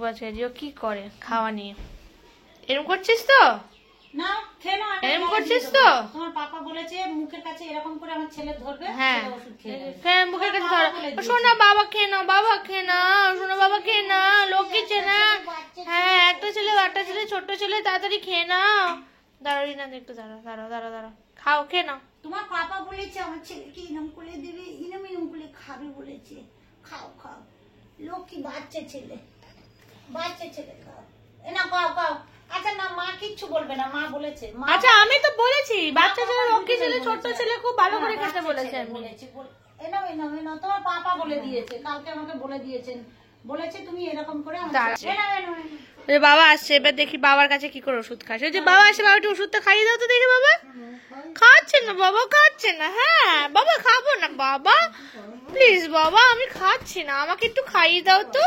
দেখবো আজকে জিও কি করে খাওয়া নিয়ে। এরকম করছিস তো? না খেয়ে নাও। এরকম করছিস তো? তোমার পাপা বলেছে মুখের কাছে এরকম করে আমার ছেলে ধরবে, হ্যাঁ ওষুধ খেয়ে নেবে। হ্যাঁ মুখের কাছে ধরো। শোনা বাবা খেয়ে নাও, বাবা খেয়ে নাও, শোনা বাবা খেয়ে নাও, লক্ষ্মী চেনা। হ্যাঁ একটা ছেলে একটা ছেলে ছোট্ট ছেলে, তাড়াতাড়ি খেয়ে নাও। দাঁড়াও রিনা একটু দাঁড়াও দাঁড়াও দাঁড়াও দাঁড়াও, খাও খেয়ে নাও। তোমার পাপা বলেছে আমার ছেলেকে ইনাম করে দেবে, ইনাম করে খাবে বলেছে। খাও খাও, লক্ষ্মী বাচ্চা ছেলে, বাচ্চা ছেলে খাও। না খাও খাও। আচ্ছা না মা কিচ্ছু বলবে না, মা বলেছে। আচ্ছা আমি তো বলেছি বাচ্চা ছেলে লক্ষ্মী ছেলে ছোট্ট ছেলে খুব ভালো করে খেতে বলেছে। বলেছি এনাও এনাও এনাও, তোমার পাপা বলে দিয়েছে, কালকে আমাকে বলে দিয়েছেন, বলেছে তুমি এরকম করে বাবা আসছে, এবার দেখি বাবার কাছে কি করে ওষুধ খাস। ওই যে বাবা আসে, বাবা একটু ওষুধটা খাইয়ে দাও তো দেখি। বাবা খাচ্ছে না, বাবা খাচ্ছে না। হ্যাঁ বাবা খাবো না বাবা, প্লিজ বাবা আমি খাচ্ছি না, আমাকে একটু খাইয়ে দাও তো।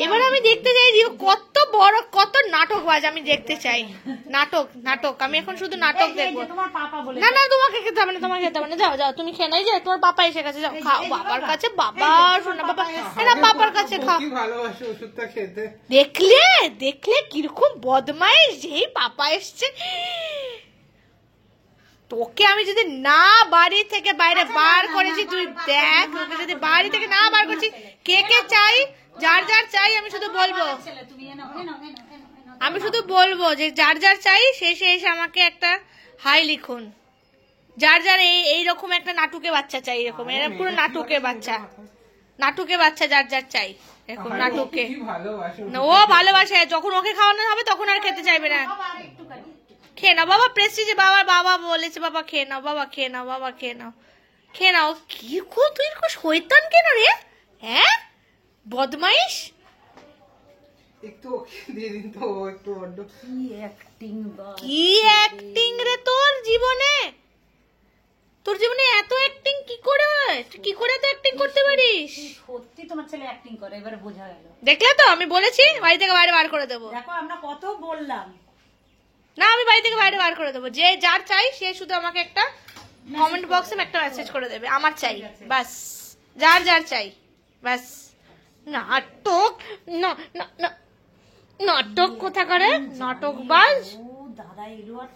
এবার আমি দেখতে চাই রিও কত বড় কত নাটকবাজ, আমি দেখতে চাই নাটক নাটক। আমি এখন শুধু নাটক দেখবো। না না তোমাকে খেতে হবে না, তোমাকে খেতে হবে না, যাও যাও তুমি খেয়ে নাই যে তোমার পাপা এসে গেছে, যাও খাও বাবার কাছে। বাবা শোনা বাবা, না বাবার কাছে খাও। দেখলে দেখলে কিরকম বদমাইশ, যেই পাপা এসছে। তোকে আমি যদি না বাড়ি থেকে বাইরে বার করেছি, তুই দেখ তোকে যদি বাড়ি থেকে না বার করছি। কে কে চাই, যার যার চাই আমি শুধু বলবো, আমি শুধু বলবো যে যার যার চাই সে এসে আমাকে একটা হাই লিখুন। যার যার এইরকম একটা নাটুকে বাচ্চা চাই, এরকম এরকম পুরো নাটুকে বাচ্চা, নাটুকে বাচ্চা যার যার চাই এরকম নাটুকে। ও ভালোবাসে, যখন ওকে খাওয়ানো হবে তখন আর খেতে চাইবে না। খেয়ে নাও বাবা, প্রেস্টিজে বাবা, বাবা বলেছে বাবা খেয়ে নাও, বাবা খেয়ে নাও, বাবা খেয়ে নাও, খেয়ে নাও। কি তুই শয়তান কেন রে? হ্যাঁ বদমাইশ। কি অ্যাক্টিং রে তোর জীবনে, তোর জীবনে এত অ্যাক্টিং কি করে হয়? কি করে এত অ্যাক্টিং করতে পারিস? সত্যি তোমার ছেলে অ্যাক্টিং করে, এবারে বোঝা গেল। দেখলে তো আমি বলেছি বাড়ি থেকে বাইরে বার করে দেবো। দেখো আমরা কত বললাম না আমি বাড়ি থেকে বাইরে বার করে দেবো। যে যার চাই সে শুধু আমাকে একটা কমেন্ট বক্সে একটা মেসেজ করে দেবে আমার চাই, বাস। যার যার চাই বাস। নাটক নাটক কোথা করে নাটকবাজ। দাদা এলো আর